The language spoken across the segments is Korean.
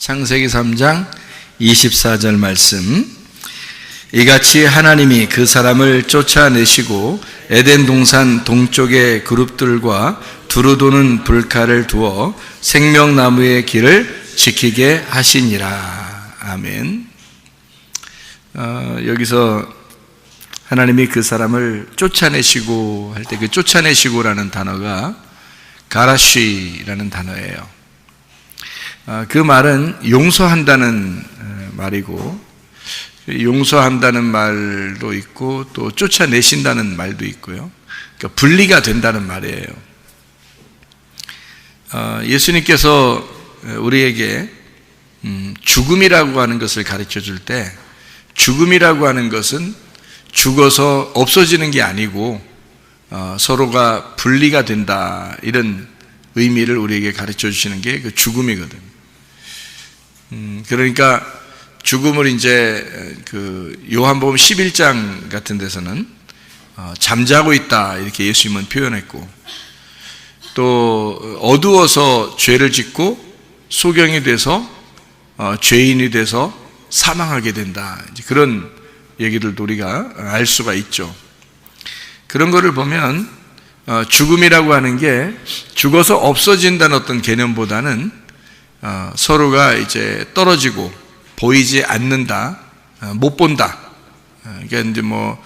창세기 3장 24절 말씀. 이같이 하나님이 그 사람을 쫓아내시고 에덴 동산 동쪽의 그룹들과 두루 도는 불칼을 두어 생명나무의 길을 지키게 하시니라. 아멘. 여기서 하나님이 그 사람을 쫓아내시고 할 때 그 쫓아내시고라는 단어가 가라쉬라는 단어예요. 그 말은 용서한다는 말이고, 용서한다는 말도 있고 또 쫓아내신다는 말도 있고요. 그러니까 분리가 된다는 말이에요. 예수님께서 우리에게 죽음이라고 하는 것을 가르쳐 줄 때, 죽음이라고 하는 것은 죽어서 없어지는 게 아니고 서로가 분리가 된다, 이런 의미를 우리에게 가르쳐 주시는 게 그 죽음이거든요. 그러니까 죽음을 이제 그 요한복음 11장 같은 데서는 잠자고 있다, 이렇게 예수님은 표현했고, 또 어두워서 죄를 짓고 소경이 돼서 죄인이 돼서 사망하게 된다, 이제 그런 얘기들도 우리가 알 수가 있죠. 그런 거를 보면 죽음이라고 하는 게 죽어서 없어진다는 어떤 개념보다는 서로가 이제 떨어지고 보이지 않는다, 못 본다. 그러니까 이제 뭐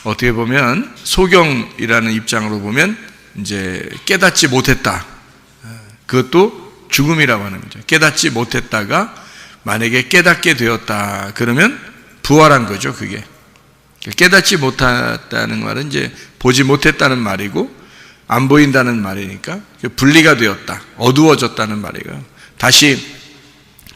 어떻게 보면 소경이라는 입장으로 보면 이제 깨닫지 못했다. 그것도 죽음이라고 하는 거죠. 깨닫지 못했다가 만약에 깨닫게 되었다, 그러면 부활한 거죠, 그게. 깨닫지 못했다는 말은 이제 보지 못했다는 말이고, 안 보인다는 말이니까 분리가 되었다, 어두워졌다는 말이고요. 다시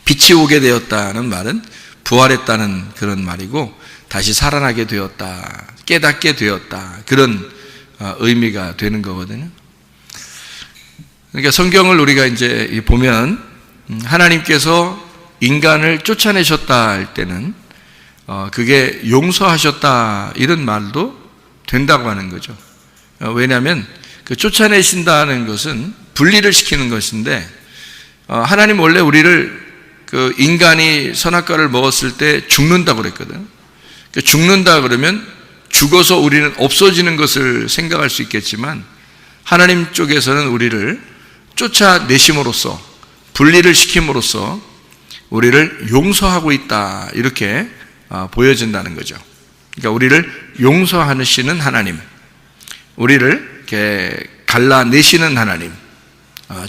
빛이 오게 되었다는 말은 부활했다는 그런 말이고, 다시 살아나게 되었다, 깨닫게 되었다, 그런 의미가 되는 거거든요. 그러니까 성경을 우리가 이제 보면 하나님께서 인간을 쫓아내셨다 할 때는 그게 용서하셨다, 이런 말도 된다고 하는 거죠. 왜냐하면 그 쫓아내신다는 것은 분리를 시키는 것인데, 하나님 원래 우리를 그 인간이 선악과를 먹었을 때 죽는다고 그랬거든. 죽는다 그러면 죽어서 우리는 없어지는 것을 생각할 수 있겠지만, 하나님 쪽에서는 우리를 쫓아내심으로써, 분리를 시킴으로써 우리를 용서하고 있다, 이렇게 보여진다는 거죠. 그러니까 우리를 용서하시는 하나님, 우리를 이렇게 갈라내시는 하나님,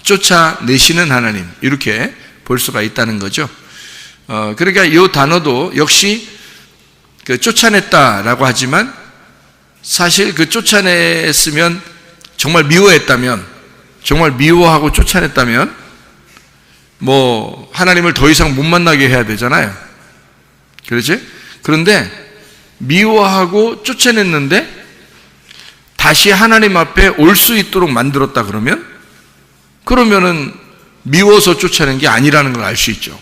쫓아내시는 하나님, 이렇게 볼 수가 있다는 거죠. 그러니까 이 단어도 역시 그 쫓아냈다라고 하지만, 사실 그 쫓아냈으면, 정말 미워했다면, 정말 미워하고 쫓아냈다면 뭐 하나님을 더 이상 못 만나게 해야 되잖아요. 그렇지? 그런데 미워하고 쫓아냈는데 다시 하나님 앞에 올 수 있도록 만들었다 그러면은 미워서 쫓아낸 게 아니라는 걸 알 수 있죠.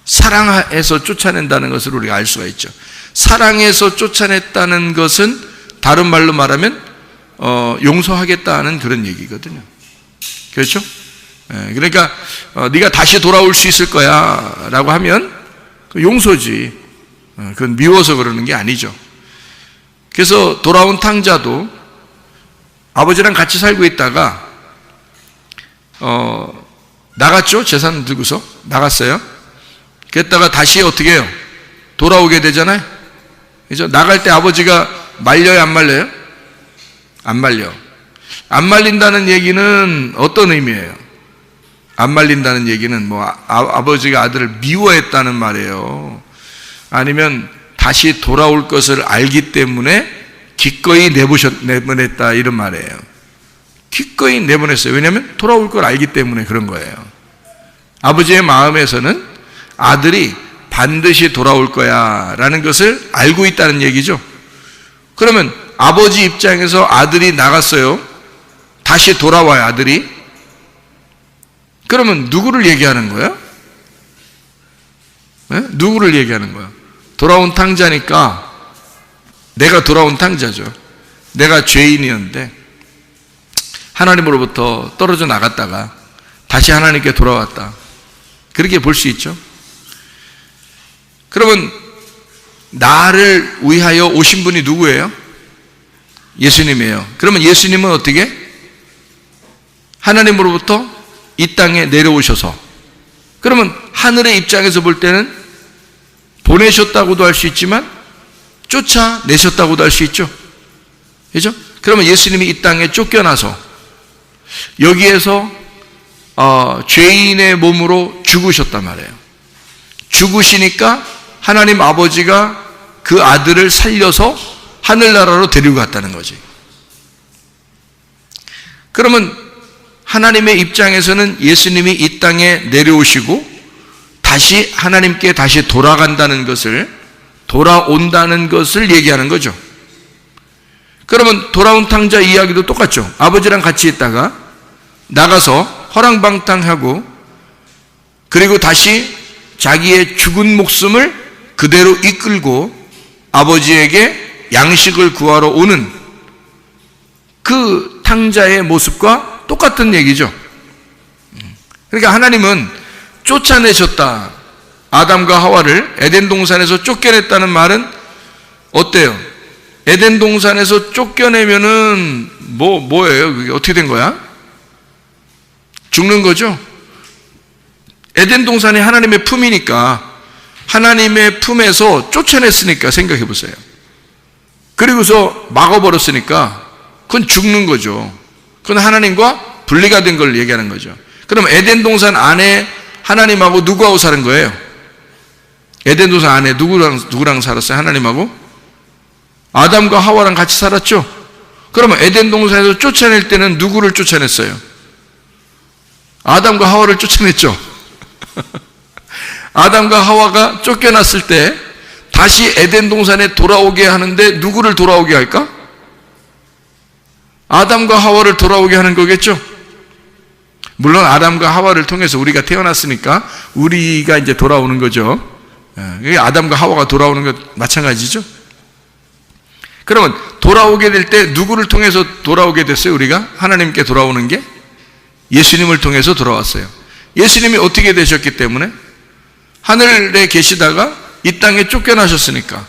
사랑해서 쫓아낸다는 것을 우리가 알 수가 있죠. 사랑해서 쫓아냈다는 것은 다른 말로 말하면 용서하겠다는 그런 얘기거든요. 그렇죠? 그러니까 네가 다시 돌아올 수 있을 거야 라고 하면 용서지, 그건 미워서 그러는 게 아니죠. 그래서 돌아온 탕자도 아버지랑 같이 살고 있다가 나갔죠. 재산 들고서 나갔어요. 그랬다가 다시 어떻게 해요? 돌아오게 되잖아요. 그죠? 나갈 때 아버지가 말려요, 안 말려요? 안 말려. 안 말린다는 얘기는 어떤 의미예요? 안 말린다는 얘기는 뭐 아버지가 아들을 미워했다는 말이에요. 아니면 다시 돌아올 것을 알기 때문에 기꺼이 내보냈다, 이런 말이에요. 기꺼이 내보냈어요. 왜냐하면 돌아올 걸 알기 때문에 그런 거예요. 아버지의 마음에서는 아들이 반드시 돌아올 거야 라는 것을 알고 있다는 얘기죠. 그러면 아버지 입장에서 아들이 나갔어요. 다시 돌아와요, 아들이. 그러면 누구를 얘기하는 거야? 네? 누구를 얘기하는 거야? 돌아온 탕자니까 내가 돌아온 탕자죠. 내가 죄인이었는데 하나님으로부터 떨어져 나갔다가 다시 하나님께 돌아왔다. 그렇게 볼 수 있죠. 그러면 나를 위하여 오신 분이 누구예요? 예수님이에요. 그러면 예수님은 어떻게? 하나님으로부터 이 땅에 내려오셔서, 그러면 하늘의 입장에서 볼 때는 보내셨다고도 할 수 있지만 쫓아내셨다고도 할 수 있죠. 그죠? 그러면 예수님이 이 땅에 쫓겨나서 여기에서 죄인의 몸으로 죽으셨단 말이에요. 죽으시니까 하나님 아버지가 그 아들을 살려서 하늘나라로 데리고 갔다는 거지. 그러면 하나님의 입장에서는 예수님이 이 땅에 내려오시고 다시 하나님께 다시 돌아간다는 것을, 돌아온다는 것을 얘기하는 거죠. 그러면 돌아온 탕자 이야기도 똑같죠. 아버지랑 같이 있다가 나가서 허랑방탕하고 그리고 다시 자기의 죽은 목숨을 그대로 이끌고 아버지에게 양식을 구하러 오는 그 탕자의 모습과 똑같은 얘기죠. 그러니까 하나님은 쫓아내셨다. 아담과 하와를 에덴 동산에서 쫓겨냈다는 말은 어때요? 에덴 동산에서 쫓겨내면은 뭐예요? 그게 어떻게 된 거야? 죽는 거죠? 에덴 동산이 하나님의 품이니까, 하나님의 품에서 쫓아냈으니까 생각해 보세요. 그리고서 막아버렸으니까 그건 죽는 거죠. 그건 하나님과 분리가 된 걸 얘기하는 거죠. 그럼 에덴 동산 안에 하나님하고 누구하고 사는 거예요? 에덴 동산 안에 누구랑 살았어요? 하나님하고? 아담과 하와랑 같이 살았죠? 그러면 에덴 동산에서 쫓아낼 때는 누구를 쫓아냈어요? 아담과 하와를 쫓아냈죠? 아담과 하와가 쫓겨났을 때 다시 에덴 동산에 돌아오게 하는데 누구를 돌아오게 할까? 아담과 하와를 돌아오게 하는 거겠죠? 물론 아담과 하와를 통해서 우리가 태어났으니까 우리가 이제 돌아오는 거죠. 아담과 하와가 돌아오는 것 마찬가지죠. 그러면 돌아오게 될 때 누구를 통해서 돌아오게 됐어요? 우리가 하나님께 돌아오는 게 예수님을 통해서 돌아왔어요. 예수님이 어떻게 되셨기 때문에? 하늘에 계시다가 이 땅에 쫓겨나셨으니까.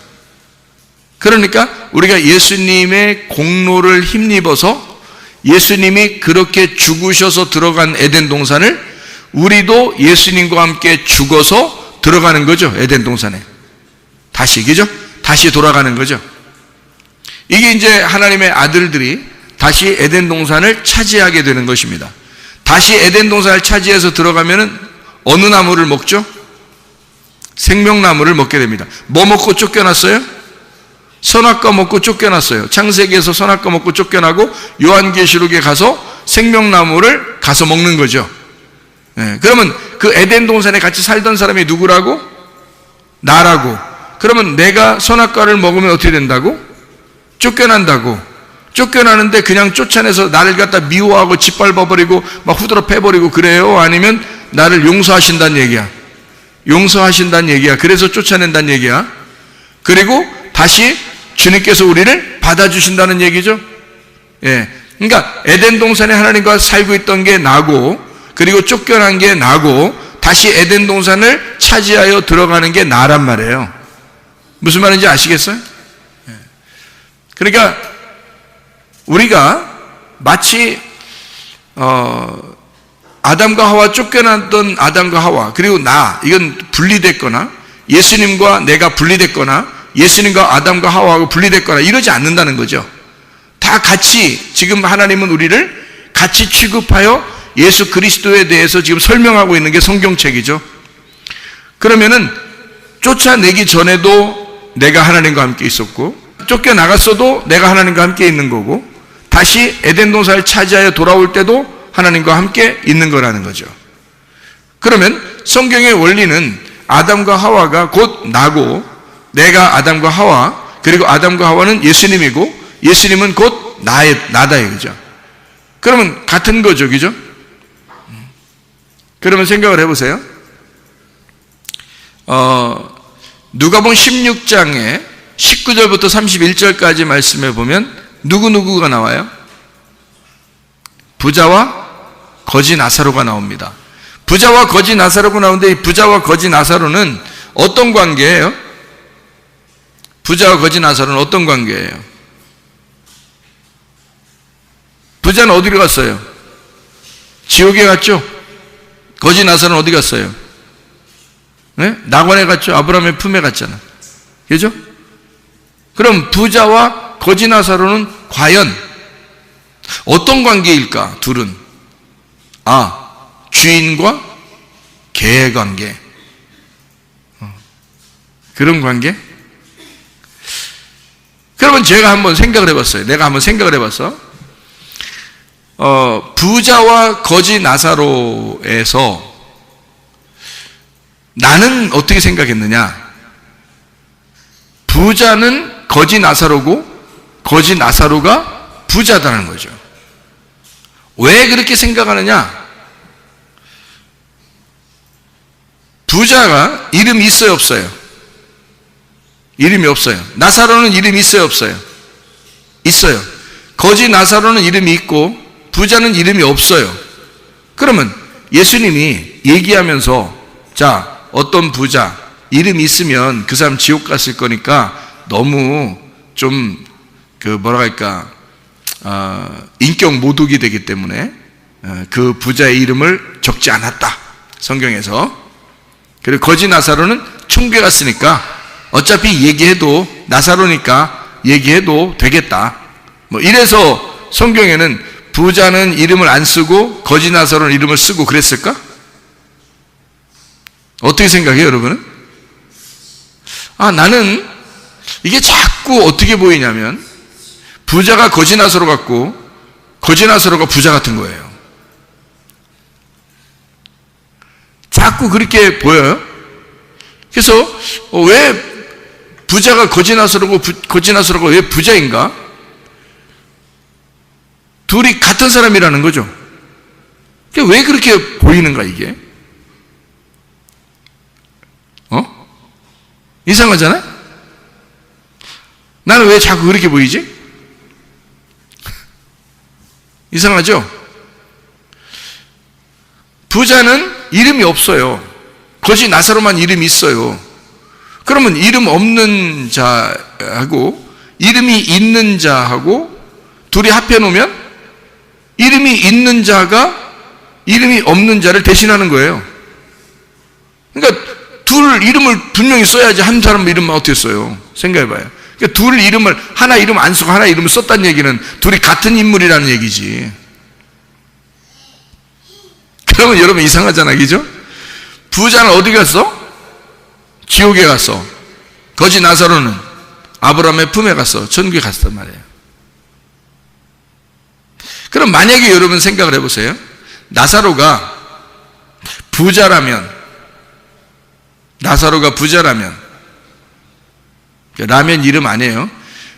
그러니까 우리가 예수님의 공로를 힘입어서 예수님이 그렇게 죽으셔서 들어간 에덴 동산을 우리도 예수님과 함께 죽어서 들어가는 거죠. 에덴 동산에 다시, 그죠? 다시 돌아가는 거죠. 이게 이제 하나님의 아들들이 다시 에덴 동산을 차지하게 되는 것입니다. 다시 에덴 동산을 차지해서 들어가면은 어느 나무를 먹죠? 생명나무를 먹게 됩니다. 뭐 먹고 쫓겨났어요? 선악과 먹고 쫓겨났어요. 창세기에서 선악과 먹고 쫓겨나고 요한계시록에 가서 생명나무를 가서 먹는 거죠. 그러면 그 에덴 동산에 같이 살던 사람이 누구라고? 나라고. 그러면 내가 선악과를 먹으면 어떻게 된다고? 쫓겨난다고. 쫓겨나는데 그냥 쫓아내서 나를 갖다 미워하고 짓밟아버리고 막 후드러 패버리고 그래요? 아니면 나를 용서하신다는 얘기야? 용서하신다는 얘기야. 그래서 쫓아낸다는 얘기야. 그리고 다시 주님께서 우리를 받아주신다는 얘기죠. 그러니까 에덴 동산에 하나님과 살고 있던 게 나고, 그리고 쫓겨난 게 나고, 다시 에덴 동산을 차지하여 들어가는 게 나란 말이에요. 무슨 말인지 아시겠어요? 그러니까 우리가 마치 아담과 하와, 쫓겨났던 아담과 하와, 그리고 이건 분리됐거나 예수님과 내가 분리됐거나 예수님과 아담과 하와하고 분리됐거나 이러지 않는다는 거죠. 다 같이, 지금 하나님은 우리를 같이 취급하여 예수 그리스도에 대해서 지금 설명하고 있는 게 성경책이죠. 그러면은 쫓아내기 전에도 내가 하나님과 함께 있었고, 쫓겨나갔어도 내가 하나님과 함께 있는 거고, 다시 에덴 동산을 차지하여 돌아올 때도 하나님과 함께 있는 거라는 거죠. 그러면 성경의 원리는 아담과 하와가 곧 나고, 내가 아담과 하와, 그리고 아담과 하와는 예수님이고 예수님은 곧 나다 이거죠. 그러면 같은 거죠, 그죠? 그러면 생각을 해보세요. 누가복음 16장에 19절부터 31절까지 말씀해 보면 누구누구가 나와요? 부자와 거지 나사로가 나옵니다. 부자와 거지 나사로가 나오는데 이 부자와 거지 나사로는 어떤 관계예요? 부자와 거지 나사로는 어떤 관계예요? 부자는 어디로 갔어요? 지옥에 갔죠? 거지 나사로는 어디 갔어요? 네? 낙원에 갔죠? 아브라함의 품에 갔잖아. 그죠? 그럼 부자와 거지 나사로는 과연 어떤 관계일까? 둘은 주인과 개의 관계. 그런 관계? 그러면 제가 한번 생각을 해봤어요. 내가 한번 생각을 해봤어. 부자와 거지 나사로에서 나는 어떻게 생각했느냐? 부자는 거지 나사로고 거지 나사로가 부자다는 거죠. 왜 그렇게 생각하느냐? 부자가 이름이 있어요, 없어요? 이름이 없어요. 나사로는 이름이 있어요, 없어요? 있어요. 거지 나사로는 이름이 있고 부자는 이름이 없어요. 그러면 예수님이 얘기하면서 자, 어떤 부자 이름이 있으면 그 사람 지옥 갔을 거니까 너무 좀 뭐라 할까 인격 모독이 되기 때문에 그 부자의 이름을 적지 않았다. 성경에서. 그리고 거지 나사로는 천국에 갔으니까 어차피 얘기해도 나사로니까 얘기해도 되겠다. 이래서 성경에는 부자는 이름을 안 쓰고 거지 나사로는 이름을 쓰고 그랬을까? 어떻게 생각해요, 여러분은? 나는 이게 자꾸 어떻게 보이냐면 부자가 거지 나사로 같고 거지 나사로가 부자 같은 거예요. 자꾸 그렇게 보여요. 그래서 왜 부자가 거지 나사로고 거지 나사로가 왜 부자인가? 둘이 같은 사람이라는 거죠. 왜 그렇게 보이는가 이게? 이상하잖아요? 나는 왜 자꾸 그렇게 보이지? 이상하죠? 부자는 이름이 없어요. 거지 나사로만 이름이 있어요. 그러면 이름 없는 자하고 이름이 있는 자하고 둘이 합해 놓으면 이름이 있는 자가 이름이 없는 자를 대신하는 거예요. 그러니까 둘 이름을 분명히 써야지 한 사람 이름만 어떻게 써요? 생각해봐요. 그러니까 둘 이름을 하나 이름 안 쓰고 하나 이름을 썼다는 얘기는 둘이 같은 인물이라는 얘기지. 그러면 여러분 이상하잖아, 그죠? 부자는 어디 갔어? 지옥에 갔어. 거지 나사로는 아브라함의 품에 갔어. 천국에 갔단 말이에요. 그럼 만약에 여러분 생각을 해보세요. 나사로가 부자라면 라면 이름 아니에요.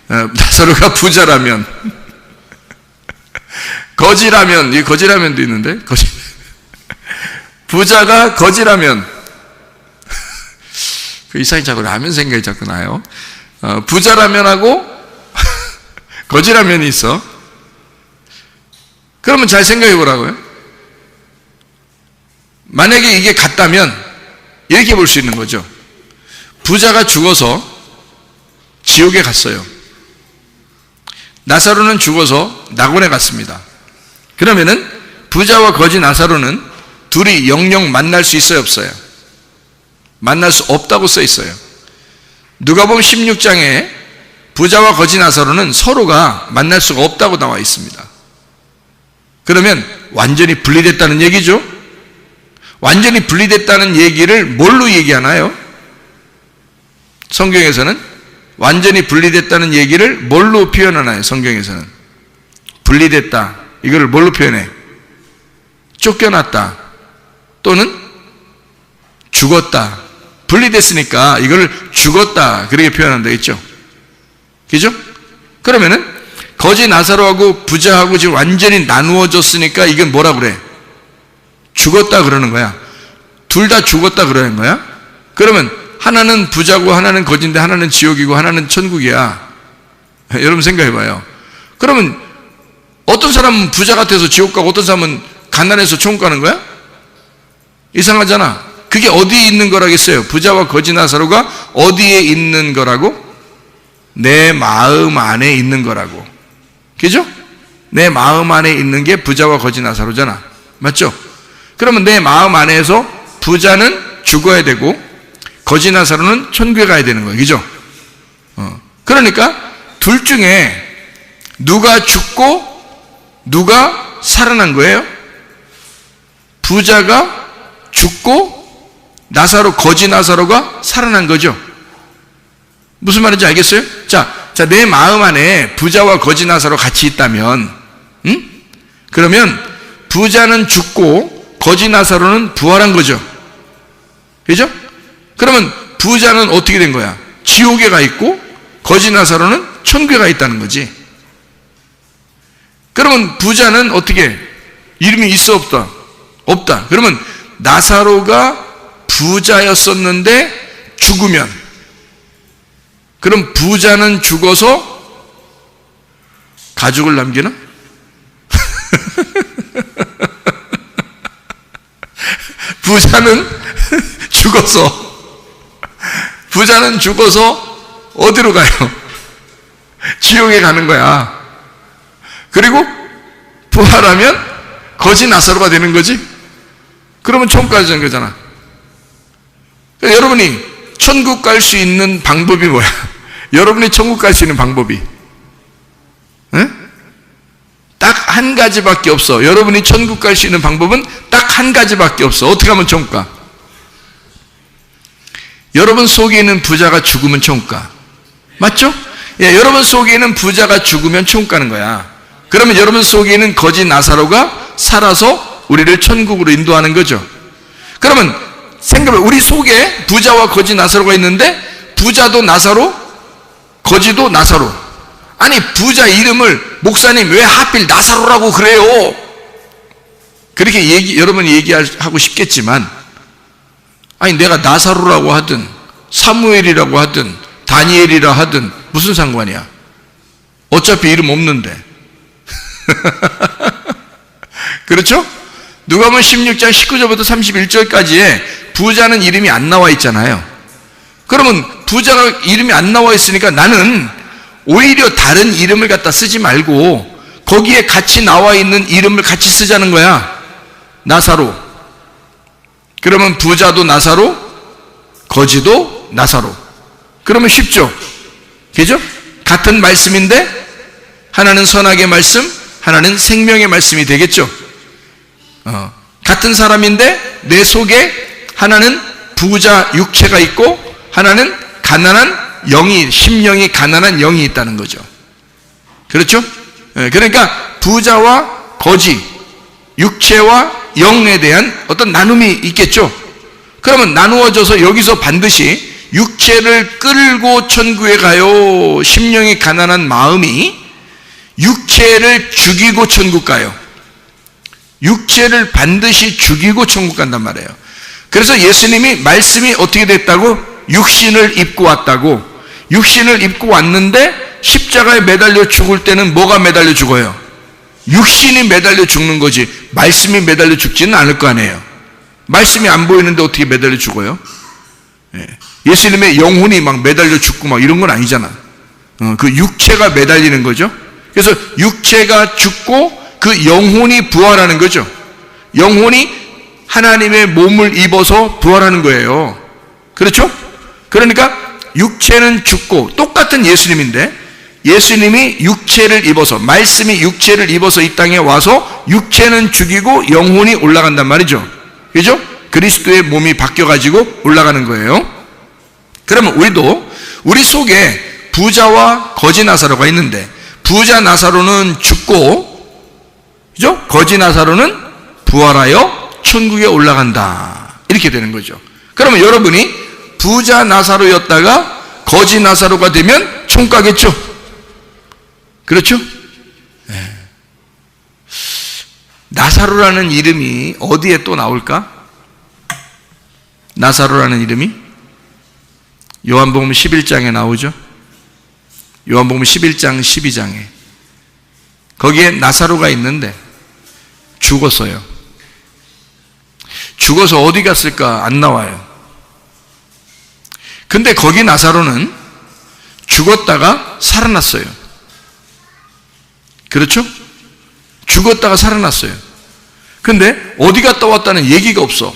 나사로가 부자라면 거지라면, 이 거지라면도 있는데 부자가 거지라면 그 이상이 자꾸 라면 생각이 자꾸 나요. 부자라면하고 거지라면이 있어. 그러면 잘 생각해 보라고요. 만약에 이게 같다면 이렇게 볼 수 있는 거죠. 부자가 죽어서 지옥에 갔어요. 나사로는 죽어서 낙원에 갔습니다. 그러면은 부자와 거지 나사로는 둘이 영영 만날 수 있어요, 없어요? 만날 수 없다고 써 있어요. 누가복음 16장에 부자와 거지 나사로는 서로가 만날 수가 없다고 나와 있습니다. 그러면 완전히 분리됐다는 얘기죠. 완전히 분리됐다는 얘기를 뭘로 얘기하나요? 성경에서는 완전히 분리됐다는 얘기를 뭘로 표현하나요? 성경에서는 분리됐다, 이거를 뭘로 표현해? 쫓겨났다 또는 죽었다. 분리됐으니까 이걸 죽었다 그렇게 표현한다 했죠. 그죠? 그러면은 거지 나사로하고 부자하고 지금 완전히 나누어졌으니까 이건 뭐라 그래? 죽었다 그러는 거야. 둘 다 죽었다 그러는 거야. 그러면 하나는 부자고 하나는 거지인데 하나는 지옥이고 하나는 천국이야. 여러분 생각해봐요. 그러면 어떤 사람은 부자 같아서 지옥 가고 어떤 사람은 가난해서 천국 가는 거야? 이상하잖아. 그게 어디에 있는 거라겠어요? 부자와 거지 나사로가 어디에 있는 거라고? 내 마음 안에 있는 거라고. 그죠? 내 마음 안에 있는 게 부자와 거지 나사로잖아. 맞죠? 그러면 내 마음 안에서 부자는 죽어야 되고 거지 나사로는 천국에 가야 되는 거예요. 그죠? 그러니까 둘 중에 누가 죽고 누가 살아난 거예요? 부자가 죽고 나사로, 거지 나사로가 살아난 거죠. 무슨 말인지 알겠어요? 자, 내 마음 안에 부자와 거지 나사로 같이 있다면, 그러면 부자는 죽고 거지 나사로는 부활한 거죠. 그죠? 그러면 부자는 어떻게 된 거야? 지옥에 가 있고 거지 나사로는 천국에 가 있다는 거지. 그러면 부자는 어떻게? 이름이 있어 없다? 없다. 그러면 나사로가 부자였었는데 죽으면, 그럼 부자는 죽어서 가족을 남기나? 부자는 죽어서 어디로 가요? 지옥에 가는 거야. 그리고 부활하면 거지 나사로가 되는 거지. 그러면 천국 가는 거잖아. 여러분이 천국 갈 수 있는 방법이 뭐야? 여러분이 천국 갈 수 있는 방법이 딱 한 가지밖에 없어. 여러분이 천국 갈 수 있는 방법은 딱 한 가지밖에 없어. 어떻게 하면 천국 가? 여러분 속에 있는 부자가 죽으면 천국 가. 맞죠? 예, 여러분 속에 있는 부자가 죽으면 천국 가는 거야. 그러면 여러분 속에 있는 거지 나사로가 살아서 우리를 천국으로 인도하는 거죠. 그러면 생각해, 우리 속에 부자와 거지 나사로가 있는데 부자도 나사로, 거지도 나사로. 아니, 부자 이름을 목사님 왜 하필 나사로라고 그래요? 그렇게 여러분이 얘기하고 싶겠지만, 아니 내가 나사로라고 하든 사무엘이라고 하든 다니엘이라 하든 무슨 상관이야? 어차피 이름 없는데. 그렇죠? 누가복음 16장 19절부터 31절까지에 부자는 이름이 안 나와 있잖아요. 그러면 부자가 이름이 안 나와 있으니까 나는 오히려 다른 이름을 갖다 쓰지 말고 거기에 같이 나와 있는 이름을 같이 쓰자는 거야. 나사로. 그러면 부자도 나사로, 거지도 나사로. 그러면 쉽죠? 그죠? 같은 말씀인데 하나는 선악의 말씀, 하나는 생명의 말씀이 되겠죠? 같은 사람인데 내 속에 하나는 부자 육체가 있고 하나는 가난한 영이, 심령이 가난한 영이 있다는 거죠. 그렇죠? 그러니까 부자와 거지, 육체와 영에 대한 어떤 나눔이 있겠죠. 그러면 나누어져서 여기서 반드시 육체를 끌고 천국에 가요. 심령이 가난한 마음이 육체를 죽이고 천국 가요. 육체를 반드시 죽이고 천국 간단 말이에요. 그래서 예수님이 말씀이 어떻게 됐다고? 육신을 입고 왔다고. 육신을 입고 왔는데 십자가에 매달려 죽을 때는 뭐가 매달려 죽어요? 육신이 매달려 죽는 거지 말씀이 매달려 죽지는 않을 거 아니에요. 말씀이 안 보이는데 어떻게 매달려 죽어요? 예수님의 영혼이 막 매달려 죽고 막 이런 건 아니잖아. 그 육체가 매달리는 거죠. 그래서 육체가 죽고 그 영혼이 부활하는 거죠. 영혼이 하나님의 몸을 입어서 부활하는 거예요. 그렇죠? 그러니까 육체는 죽고, 똑같은 예수님인데 예수님이 육체를 입어서, 말씀이 육체를 입어서 이 땅에 와서 육체는 죽이고 영혼이 올라간단 말이죠. 그죠? 그리스도의 몸이 바뀌어가지고 올라가는 거예요. 그러면 우리도 우리 속에 부자와 거지 나사로가 있는데 부자 나사로는 죽고, 그죠? 거지 나사로는 부활하여 천국에 올라간다. 이렇게 되는 거죠. 그러면 여러분이 부자 나사로였다가 거지 나사로가 되면 천국 가겠죠? 그렇죠? 네. 나사로라는 이름이 어디에 또 나올까? 나사로라는 이름이 요한복음 11장에 나오죠. 요한복음 11장 12장에 거기에 나사로가 있는데 죽었어요. 죽어서 어디 갔을까? 안 나와요. 근데 거기 나사로는 죽었다가 살아났어요. 그렇죠? 죽었다가 살아났어요. 근데 어디 갔다 왔다는 얘기가 없어.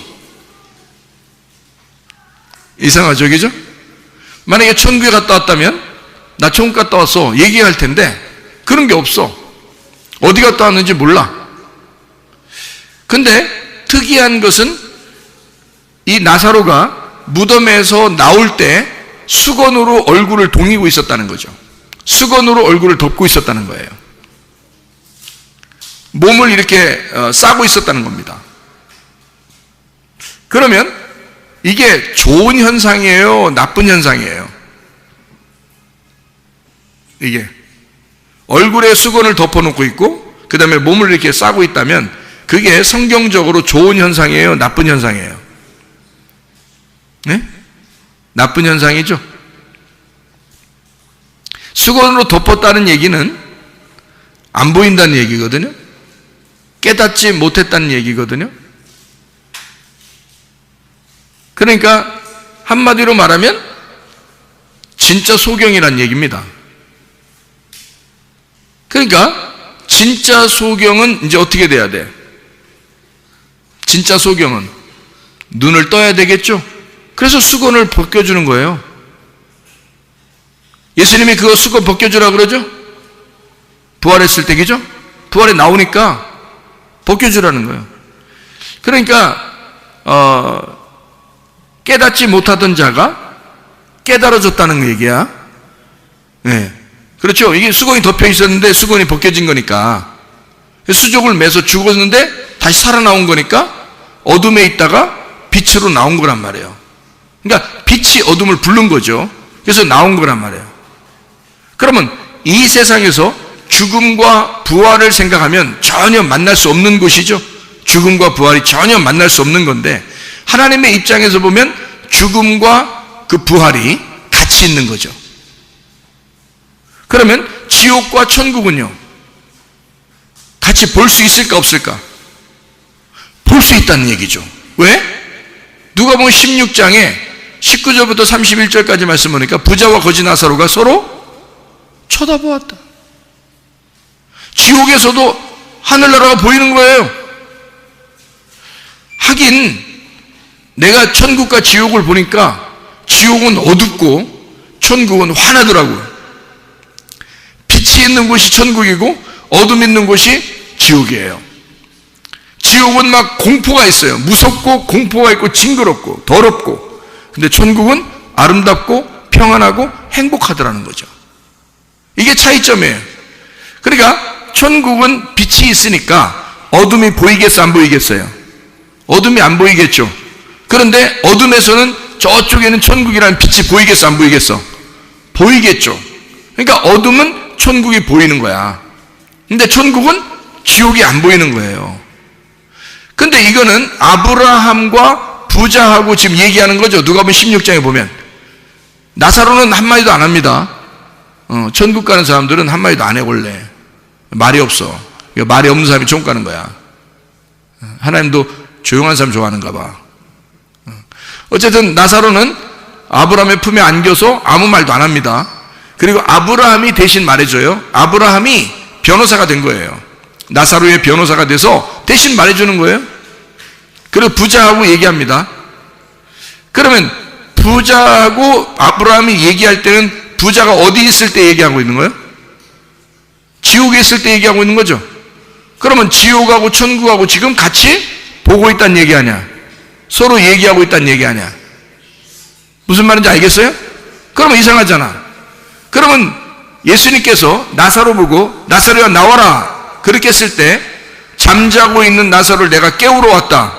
이상하죠, 그죠? 만약에 천국에 갔다 왔다면 나 천국 갔다 왔어 얘기할 텐데 그런 게 없어. 어디 갔다 왔는지 몰라. 근데 특이한 것은 이 나사로가 무덤에서 나올 때 수건으로 얼굴을 동이고 있었다는 거죠. 수건으로 얼굴을 덮고 있었다는 거예요. 몸을 이렇게 싸고 있었다는 겁니다. 그러면 이게 좋은 현상이에요? 나쁜 현상이에요? 이게 얼굴에 수건을 덮어놓고 있고 그 다음에 몸을 이렇게 싸고 있다면 그게 성경적으로 좋은 현상이에요? 나쁜 현상이에요? 네? 나쁜 현상이죠. 수건으로 덮었다는 얘기는 안 보인다는 얘기거든요. 깨닫지 못했다는 얘기거든요. 그러니까 한마디로 말하면 진짜 소경이란 얘기입니다. 그러니까 진짜 소경은 이제 어떻게 돼야 돼? 진짜 소경은 눈을 떠야 되겠죠? 그래서 수건을 벗겨주는 거예요. 예수님이 그거 수건 벗겨주라고 그러죠? 부활했을 때기죠? 부활에 나오니까 벗겨주라는 거예요. 그러니까 깨닫지 못하던 자가 깨달아졌다는 얘기야. 네. 그렇죠? 이게 수건이 덮여 있었는데 수건이 벗겨진 거니까 수족을 매서 죽었는데 다시 살아나온 거니까 어둠에 있다가 빛으로 나온 거란 말이에요. 그러니까 빛이 어둠을 부른 거죠. 그래서 나온 거란 말이에요. 그러면 이 세상에서 죽음과 부활을 생각하면 전혀 만날 수 없는 곳이죠. 죽음과 부활이 전혀 만날 수 없는 건데 하나님의 입장에서 보면 죽음과 그 부활이 같이 있는 거죠. 그러면 지옥과 천국은요, 같이 볼 수 있을까 없을까? 볼 수 있다는 얘기죠. 왜? 누가복음 16장에 19절부터 31절까지 말씀 보니까 부자와 거지 나사로가 서로 쳐다보았다. 지옥에서도 하늘나라가 보이는 거예요. 하긴 내가 천국과 지옥을 보니까 지옥은 어둡고 천국은 환하더라고요. 빛이 있는 곳이 천국이고 어둠 있는 곳이 지옥이에요. 지옥은 막 공포가 있어요. 무섭고 공포가 있고 징그럽고 더럽고. 근데 천국은 아름답고 평안하고 행복하더라는 거죠. 이게 차이점이에요. 그러니까 천국은 빛이 있으니까 어둠이 보이겠어 안 보이겠어요? 어둠이 안 보이겠죠. 그런데 어둠에서는 저쪽에는 천국이라는 빛이 보이겠어 안 보이겠어? 보이겠죠. 그러니까 어둠은 천국이 보이는 거야. 근데 천국은 지옥이 안 보이는 거예요. 근데 이거는 아브라함과 부자하고 지금 얘기하는 거죠. 누가복음 16장에 보면 나사로는 한마디도 안 합니다. 천국 가는 사람들은 한마디도 안 해. 원래 말이 없어. 말이 없는 사람이 천국 가는 거야. 하나님도 조용한 사람 좋아하는가 봐. 어쨌든 나사로는 아브라함의 품에 안겨서 아무 말도 안 합니다. 그리고 아브라함이 대신 말해줘요. 아브라함이 변호사가 된 거예요. 나사로의 변호사가 돼서 대신 말해주는 거예요. 그리고 부자하고 얘기합니다. 그러면 부자하고 아브라함이 얘기할 때는 부자가 어디 있을 때 얘기하고 있는 거예요? 지옥에 있을 때 얘기하고 있는 거죠. 그러면 지옥하고 천국하고 지금 같이 보고 있다는 얘기 아니야? 서로 얘기하고 있다는 얘기 아니야? 무슨 말인지 알겠어요? 그러면 이상하잖아. 그러면 예수님께서 나사로 보고 나사로야 나와라 그렇게 했을 때 잠자고 있는 나사로를 내가 깨우러 왔다.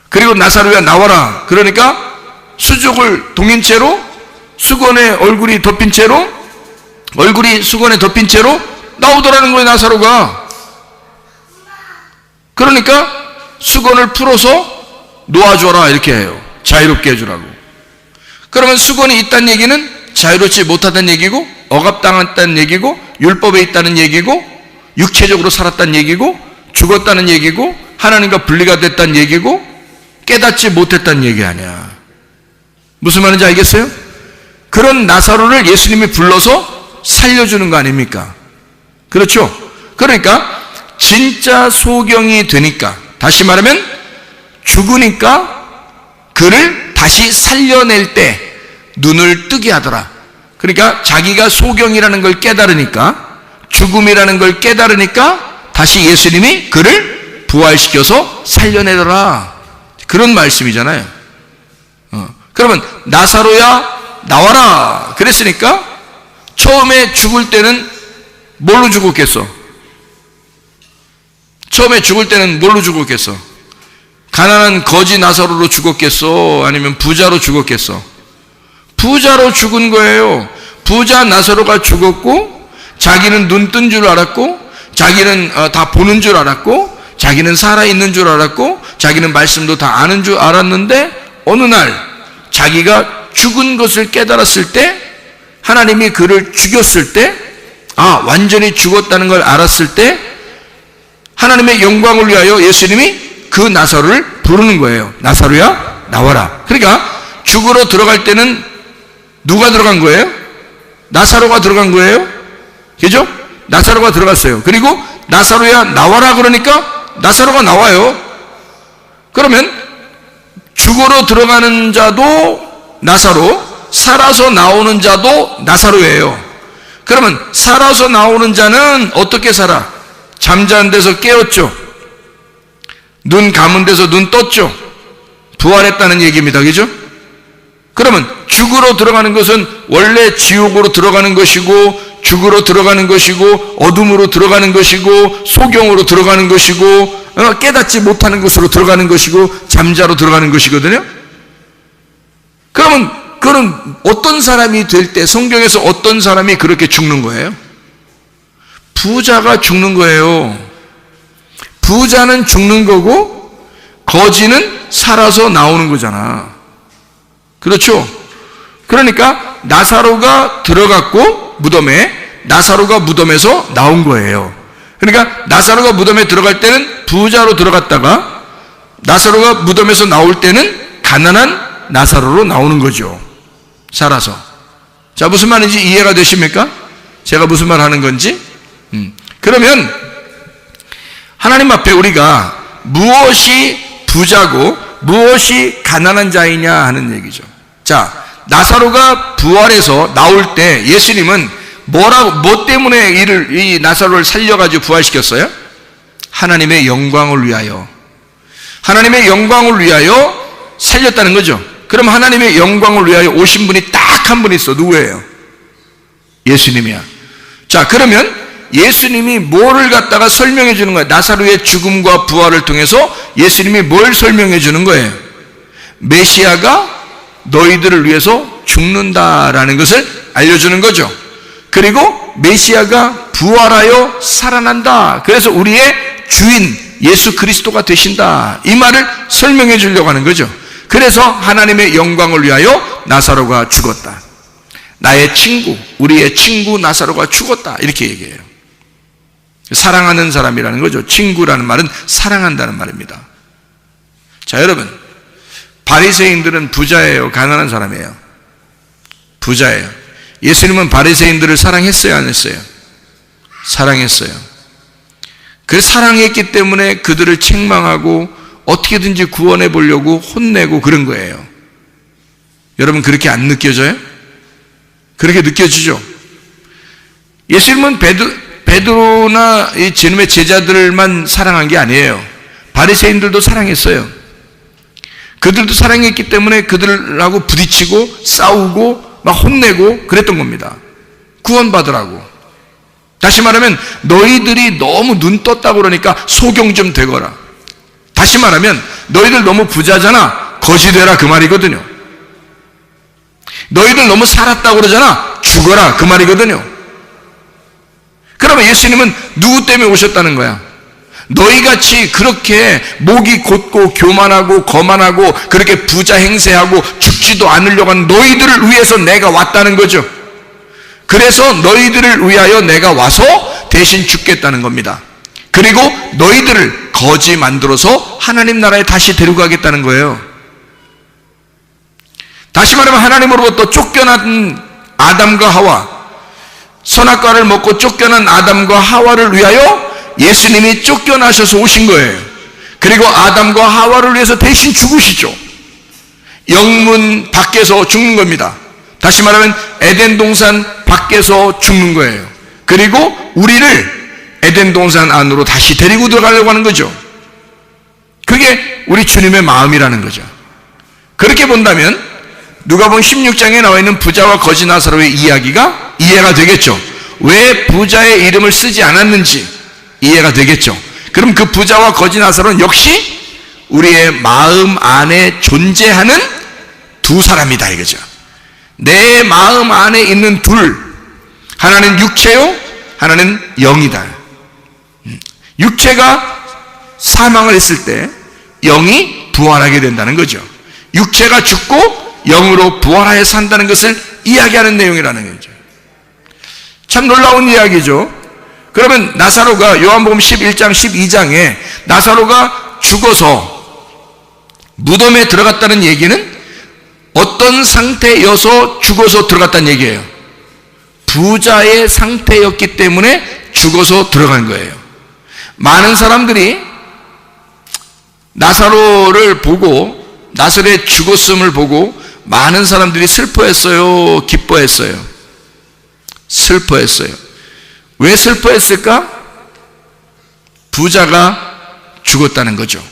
그리고 나사로야 나와라 그러니까 수족을 동인 채로 수건에 얼굴이 덮인 채로 얼굴이 수건에 덮인 채로 나오더라는 거예요. 나사로가. 그러니까 수건을 풀어서 놓아줘라 이렇게 해요. 자유롭게 해주라고. 그러면 수건이 있다는 얘기는 자유롭지 못하다는 얘기고 억압당했다는 얘기고 율법에 있다는 얘기고 육체적으로 살았다는 얘기고 죽었다는 얘기고 하나님과 분리가 됐다는 얘기고 깨닫지 못했다는 얘기 아니야. 무슨 말인지 알겠어요? 그런 나사로를 예수님이 불러서 살려주는 거 아닙니까? 그렇죠? 그러니까 진짜 소경이 되니까, 다시 말하면 죽으니까 그를 다시 살려낼 때 눈을 뜨게 하더라. 그러니까 자기가 소경이라는 걸 깨달으니까, 죽음이라는 걸 깨달으니까 다시 예수님이 그를 부활시켜서 살려내더라. 그런 말씀이잖아요. 그러면 나사로야 나와라 그랬으니까 처음에 죽을 때는 뭘로 죽었겠어? 처음에 죽을 때는 뭘로 죽었겠어? 가난한 거지 나사로로 죽었겠어? 아니면 부자로 죽었겠어? 부자로 죽은 거예요. 부자 나사로가 죽었고, 자기는 눈 뜬 줄 알았고, 자기는 다 보는 줄 알았고, 자기는 살아있는 줄 알았고, 자기는 말씀도 다 아는 줄 알았는데, 어느 날 자기가 죽은 것을 깨달았을 때, 하나님이 그를 죽였을 때, 완전히 죽었다는 걸 알았을 때, 하나님의 영광을 위하여 예수님이 그 나사로를 부르는 거예요. 나사로야 나와라. 그러니까 죽으러 들어갈 때는 누가 들어간 거예요? 나사로가 들어간 거예요. 그죠? 나사로가 들어갔어요. 그리고 나사로야 나와라 그러니까 나사로가 나와요. 그러면 죽으러 들어가는 자도 나사로, 살아서 나오는 자도 나사로예요. 그러면 살아서 나오는 자는 어떻게 살아? 잠자는 데서 깨었죠. 눈 감은 데서 눈 떴죠. 부활했다는 얘기입니다. 그죠? 그러면 죽으러 들어가는 것은 원래 지옥으로 들어가는 것이고, 죽으러 들어가는 것이고, 어둠으로 들어가는 것이고, 소경으로 들어가는 것이고, 깨닫지 못하는 것으로 들어가는 것이고, 잠자로 들어가는 것이거든요. 그러면 그런 어떤 사람이 될 때, 성경에서 어떤 사람이 그렇게 죽는 거예요? 부자가 죽는 거예요. 부자는 죽는 거고 거지는 살아서 나오는 거잖아. 그렇죠? 그러니까 나사로가 들어갔고 무덤에, 나사로가 무덤에서 나온 거예요. 그러니까 나사로가 무덤에 들어갈 때는 부자로 들어갔다가 나사로가 무덤에서 나올 때는 가난한 나사로로 나오는 거죠. 살아서. 자, 무슨 말인지 이해가 되십니까? 제가 무슨 말 하는 건지? 그러면 하나님 앞에 우리가 무엇이 부자고 무엇이 가난한 자이냐 하는 얘기죠. 자, 나사로가 부활해서 나올 때 예수님은 뭐 때문에 이 나사로를 살려가지고 부활시켰어요? 하나님의 영광을 위하여. 하나님의 영광을 위하여 살렸다는 거죠. 그럼 하나님의 영광을 위하여 오신 분이 딱 한 분 있어. 누구예요? 예수님이야. 자, 그러면 예수님이 뭐를 갖다가 설명해 주는 거예요? 나사로의 죽음과 부활을 통해서 예수님이 뭘 설명해 주는 거예요? 메시아가 너희들을 위해서 죽는다라는 것을 알려주는 거죠. 그리고 메시아가 부활하여 살아난다. 그래서 우리의 주인 예수 그리스도가 되신다. 이 말을 설명해 주려고 하는 거죠. 그래서 하나님의 영광을 위하여 나사로가 죽었다. 나의 친구, 우리의 친구 나사로가 죽었다. 이렇게 얘기해요. 사랑하는 사람이라는 거죠. 친구라는 말은 사랑한다는 말입니다. 자, 여러분, 바리새인들은 부자예요, 가난한 사람이에요? 부자예요. 예수님은 바리새인들을 사랑했어요, 안 했어요? 사랑했어요. 그 사랑했기 때문에 그들을 책망하고 어떻게든지 구원해 보려고 혼내고 그런 거예요. 여러분, 그렇게 안 느껴져요? 그렇게 느껴지죠? 예수님은 베드로나 이 지금의 제자들만 사랑한 게 아니에요. 바리새인들도 사랑했어요. 그들도 사랑했기 때문에 그들하고 부딪히고 싸우고 막 혼내고 그랬던 겁니다. 구원받으라고. 다시 말하면 너희들이 너무 눈 떴다고 그러니까 소경 좀 되거라. 다시 말하면 너희들 너무 부자잖아. 거지 되라 그 말이거든요. 너희들 너무 살았다고 그러잖아. 죽어라 그 말이거든요. 그러면 예수님은 누구 때문에 오셨다는 거야? 너희같이 그렇게 목이 곧고 교만하고 거만하고 그렇게 부자 행세하고 죽지도 않으려고 하는 너희들을 위해서 내가 왔다는 거죠. 그래서 너희들을 위하여 내가 와서 대신 죽겠다는 겁니다. 그리고 너희들을 거지 만들어서 하나님 나라에 다시 데리고 가겠다는 거예요. 다시 말하면 하나님으로부터 쫓겨난 아담과 하와, 선악과를 먹고 쫓겨난 아담과 하와를 위하여 예수님이 쫓겨나셔서 오신 거예요. 그리고 아담과 하와를 위해서 대신 죽으시죠. 영문 밖에서 죽는 겁니다. 다시 말하면 에덴 동산 밖에서 죽는 거예요. 그리고 우리를 에덴 동산 안으로 다시 데리고 들어가려고 하는 거죠. 그게 우리 주님의 마음이라는 거죠. 그렇게 본다면 누가복음 16장에 나와 있는 부자와 거지 나사로의 이야기가 이해가 되겠죠. 왜 부자의 이름을 쓰지 않았는지 이해가 되겠죠. 그럼 그 부자와 거지 나사로는 역시 우리의 마음 안에 존재하는 두 사람이다 이거죠. 내 마음 안에 있는 둘, 하나는 육체요, 하나는 영이다. 육체가 사망을 했을 때 영이 부활하게 된다는 거죠. 육체가 죽고 영으로 부활하여 산다는 것을 이야기하는 내용이라는 거죠. 참 놀라운 이야기죠. 그러면 나사로가 요한복음 11장 12장에 나사로가 죽어서 무덤에 들어갔다는 얘기는 어떤 상태여서 죽어서 들어갔다는 얘기예요. 부자의 상태였기 때문에 죽어서 들어간 거예요. 많은 사람들이 나사로를 보고, 나사로의 죽었음을 보고 많은 사람들이 슬퍼했어요, 기뻐했어요? 슬퍼했어요. 왜 슬퍼했을까? 부자가 죽었다는 거죠.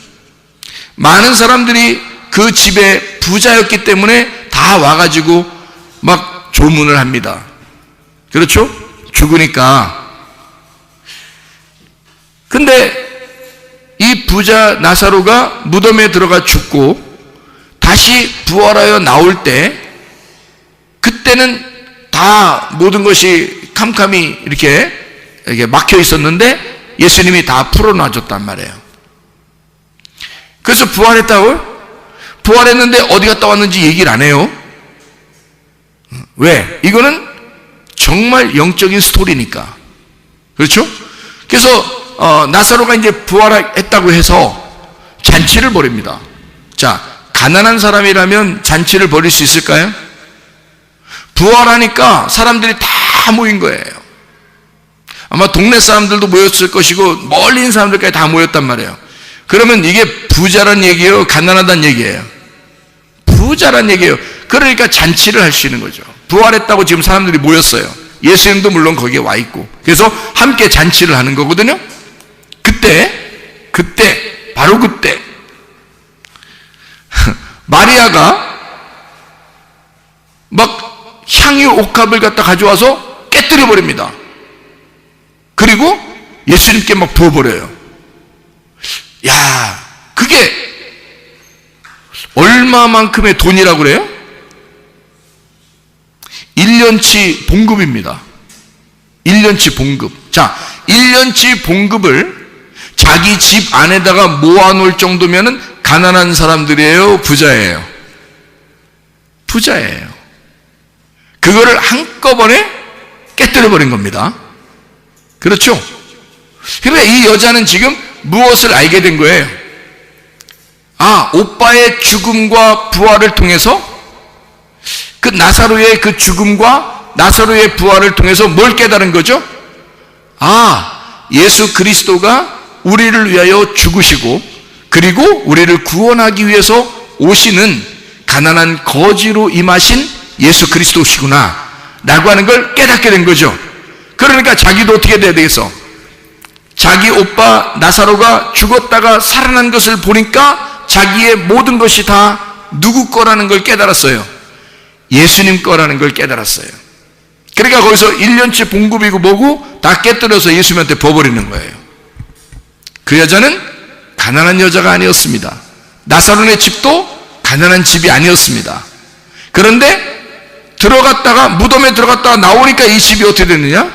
많은 사람들이 그 집에 부자였기 때문에 다 와가지고 막 조문을 합니다. 그렇죠? 죽으니까. 근데 이 부자 나사로가 무덤에 들어가 죽고 다시 부활하여 나올 때, 그때는 다 모든 것이 캄캄이 이렇게 막혀 있었는데 예수님이 다 풀어놔줬단 말이에요. 그래서 부활했다고요? 부활했는데 어디 갔다 왔는지 얘기를 안 해요. 왜? 이거는 정말 영적인 스토리니까. 그렇죠? 그래서 나사로가 이제 부활했다고 해서 잔치를 벌입니다. 자, 가난한 사람이라면 잔치를 벌일 수 있을까요? 부활하니까 사람들이 다 모인 거예요. 아마 동네 사람들도 모였을 것이고 멀리 있는 사람들까지 다 모였단 말이에요. 그러면 이게 부자란 얘기예요, 가난하다는 얘기예요? 부자란 얘기예요. 그러니까 잔치를 할 수 있는 거죠. 부활했다고 지금 사람들이 모였어요. 예수님도 물론 거기에 와 있고. 그래서 함께 잔치를 하는 거거든요. 바로 그때 마리아가 막 향유 옥합을 갖다 가져와서 깨뜨려 버립니다. 그리고 예수님께 막 부어버려요. 야, 그게 얼마만큼의 돈이라고 그래요? 1년치 봉급입니다. 1년치 봉급. 자, 1년치 봉급을 자기 집 안에다가 모아놓을 정도면은 가난한 사람들이에요, 부자예요? 부자예요. 그거를 한꺼번에 깨뜨려버린 겁니다. 그렇죠? 그러니까 이 여자는 지금 무엇을 알게 된 거예요? 아, 오빠의 죽음과 부활을 통해서, 그 나사로의 그 죽음과 나사로의 부활을 통해서 뭘 깨달은 거죠? 아, 예수 그리스도가 우리를 위하여 죽으시고 그리고 우리를 구원하기 위해서 오시는 가난한 거지로 임하신 예수 그리스도시구나 라고 하는 걸 깨닫게 된 거죠. 그러니까 자기도 어떻게 돼야 되겠어? 자기 오빠 나사로가 죽었다가 살아난 것을 보니까 자기의 모든 것이 다 누구 거라는 걸 깨달았어요. 예수님 거라는 걸 깨달았어요. 그러니까 거기서 1년치 봉급이고 뭐고 다 깨뜨려서 예수님한테 부어버리는 거예요. 그 여자는 가난한 여자가 아니었습니다. 나사로의 집도 가난한 집이 아니었습니다. 그런데 들어갔다가, 무덤에 들어갔다가 나오니까 이 집이 어떻게 됐느냐?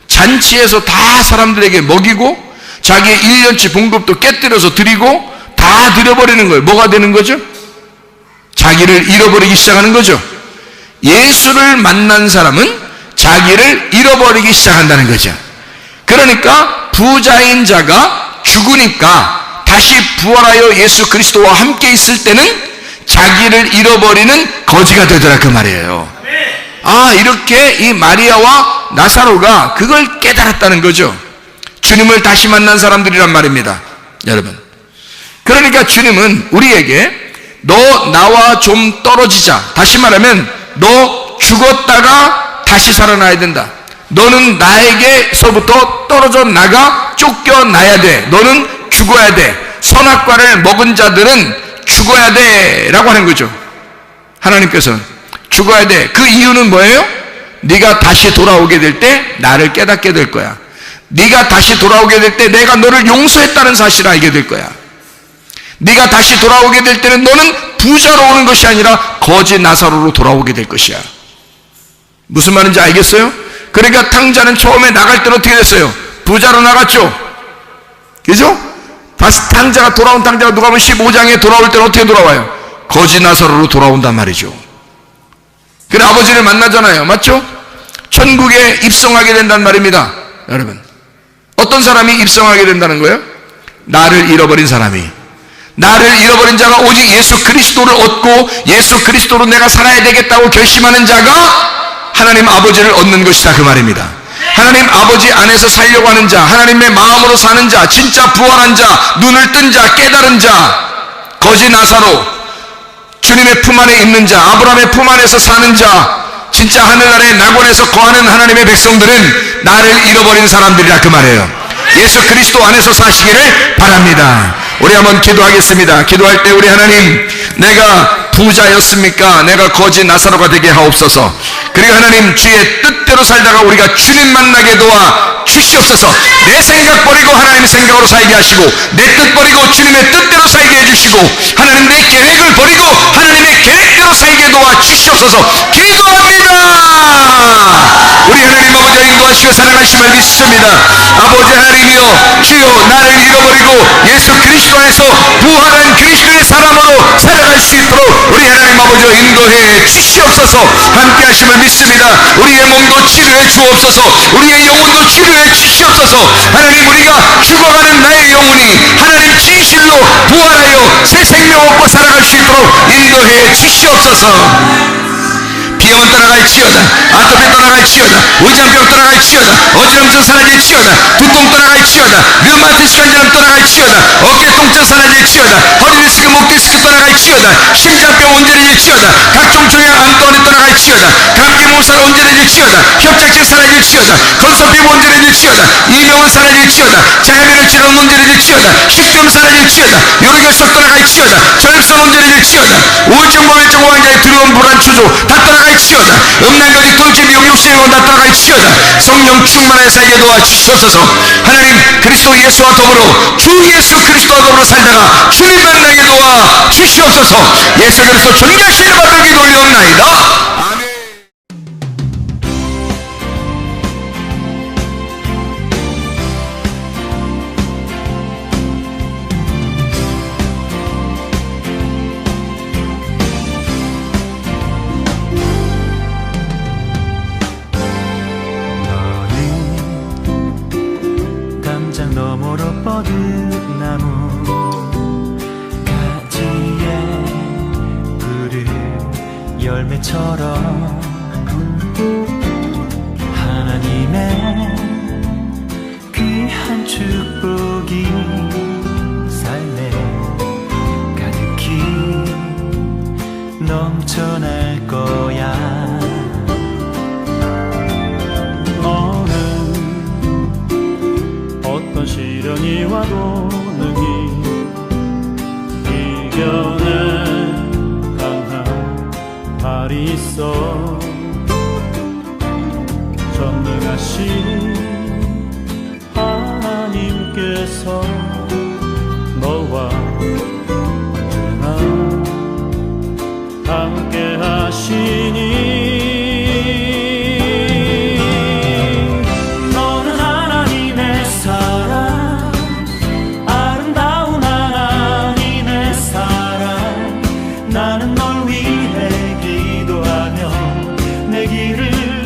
잔치에서 다 사람들에게 먹이고 자기의 1년치 봉급도 깨뜨려서 드리고 다 드려버리는 거예요. 뭐가 되는 거죠? 자기를 잃어버리기 시작하는 거죠. 예수를 만난 사람은 자기를 잃어버리기 시작한다는 거죠. 그러니까 부자인 자가 죽으니까 다시 부활하여 예수 그리스도와 함께 있을 때는 자기를 잃어버리는 거지가 되더라 그 말이에요. 이렇게 이 마리아와 나사로가 그걸 깨달았다는 거죠. 주님을 다시 만난 사람들이란 말입니다, 여러분. 그러니까 주님은 우리에게 너 나와 좀 떨어지자, 다시 말하면 너 죽었다가 다시 살아나야 된다. 너는 나에게서부터 떨어져 나가 쫓겨나야 돼. 너는 죽어야 돼. 선악과를 먹은 자들은 죽어야 돼 라고 하는 거죠. 하나님께서 죽어야 돼. 그 이유는 뭐예요? 네가 다시 돌아오게 될 때 나를 깨닫게 될 거야. 네가 다시 돌아오게 될 때 내가 너를 용서했다는 사실을 알게 될 거야. 네가 다시 돌아오게 될 때는 너는 부자로 오는 것이 아니라 거지 나사로로 돌아오게 될 것이야. 무슨 말인지 알겠어요? 그러니까 탕자는 처음에 나갈 때는 어떻게 됐어요? 부자로 나갔죠. 그죠? 탕자가 돌아온 탕자가 누가 보면 15장에 돌아올 때는 어떻게 돌아와요? 거지 나사로로 돌아온단 말이죠. 그래 아버지를 만나잖아요. 맞죠? 천국에 입성하게 된단 말입니다. 여러분, 어떤 사람이 입성하게 된다는 거예요? 나를 잃어버린 사람이. 나를 잃어버린 자가 오직 예수 그리스도를 얻고 예수 그리스도로 내가 살아야 되겠다고 결심하는 자가 하나님 아버지를 얻는 것이다 그 말입니다. 하나님 아버지 안에서 살려고 하는 자, 하나님의 마음으로 사는 자, 진짜 부활한 자, 눈을 뜬 자, 깨달은 자, 거지 나사로, 주님의 품 안에 있는 자, 아브라함의 품 안에서 사는 자, 진짜 하늘나라의 낙원에서 거하는 하나님의 백성들은 나를 잃어버린 사람들이라 그 말이에요. 예수 그리스도 안에서 사시기를 바랍니다. 우리 한번 기도하겠습니다. 기도할 때 우리 하나님, 내가 부자였습니까? 내가 거지 나사로가 되게 하옵소서. 그리고 하나님, 주의 뜻대로 살다가 우리가 주님 만나게 도와 주시옵소서. 내 생각 버리고 하나님의 생각으로 살게 하시고, 내 뜻 버리고 주님의 뜻대로 살게 해주시고, 하나님 내 계획을 버리고 하나님의 계획대로 살게 도와 주시옵소서. 기도합니다. 우리 하나님 아버지가 인도하시고 사랑하심을 믿습니다. 아버지 하나님이여, 주여 나를 잃어버리고 예수 그리스도 안에서 부활한 그리스도의 사람으로 살아갈 수 있도록 우리 하나님 아버지여 인도해 주시옵소서. 함께 하심을 믿습니다. 우리의 몸도 치료해 주옵소서. 우리의 영혼도 치료해 주시옵소서. 하나님, 우리가 죽어가는 나의 영혼이 하나님 진실로 부활하여 새 생명 얻고 살아갈 수 있도록 인도해 주시옵소서. 비염은 떠나갈지어다. 아토피 떠나갈지어다. 의장병 떠나갈지어다. 어지럼증 사라질지어다. 두통 떠나갈지어다. 류마티스 관절염 떠나갈지어다. 어깨 통증 사라질지어다. 허리 디스크, 목 디스크 떠나갈지어다. 심장병 온전해질지어다. 각종 종양 암 또한 떠나갈지어다. 감기 몸살 온전해질지어다. 협착증 사라질지어다. 건선피부 온전해질지어다. 이명은 사라질지어다. 장애를 치료는 온전해질지어다. 식도염 사라질지어다. 요로결석 떠나갈지어다. 저혈성 온전해질지어다. 우울증, 고혈증, 환자의 두려움, 불안, 추조 다 떠나갈지어다. 음란거리, 돌집, 욕심을 다 떠나갈지어다. 성령 충만하여 살게 도와주시옵소서. 하나님, 그리스도 예수와 더불어 주 예수 그리스도와 더불어 살다가 주님 만나게 도와주시옵소서. 예수 그리스도 존귀하신 이름 앞에 기도 올리옵나이다. 아멘. 너머로 뻗은 나무 가지에 푸른 열매처럼 하나님의 귀한 축복이 삶에 가득히 넘쳐날 거야. 어떤 시련이 와도 능히 이겨낼 강한 발이 있어. 전능하신 하나님께서 너와 언제나 함께 하시니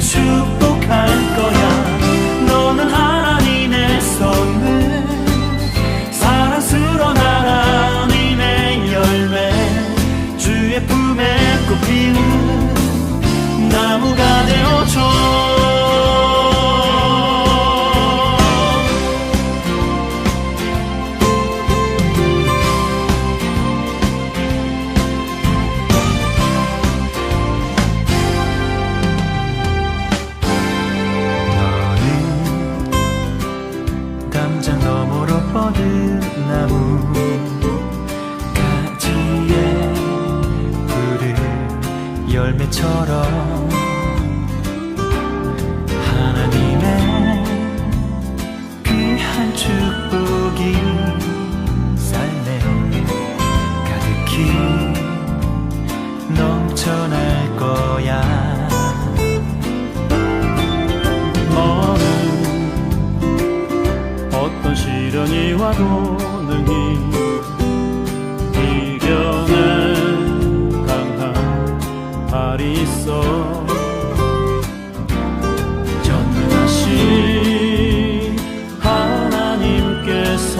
축복할 거야. 너는 하나님의 선 열매처럼 하나님의 귀한 축복이 삶에 가득히 넘쳐날 거야. 너는 어떤 시련이 와도 능히 이겨낼 강한 발이 있어. 전능하신 하나님께서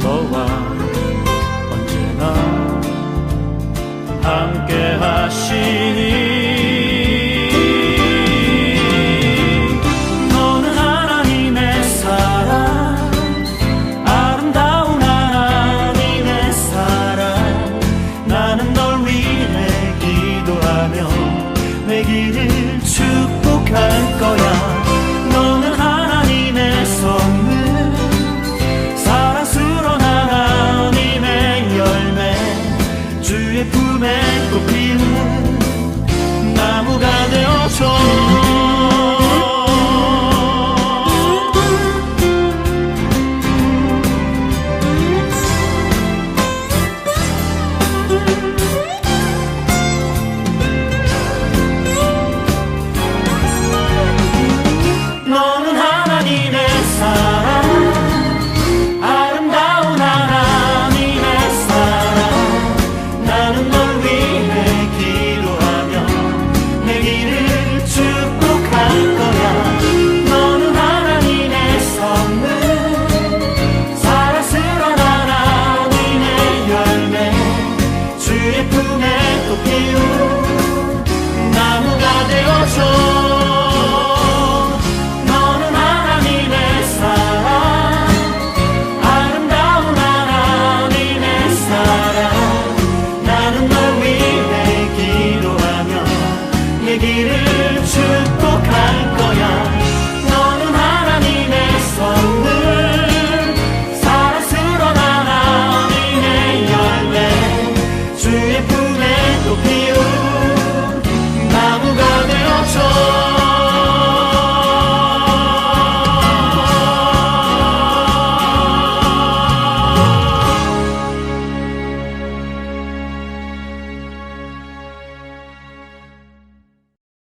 너와 언제나 함께 하시니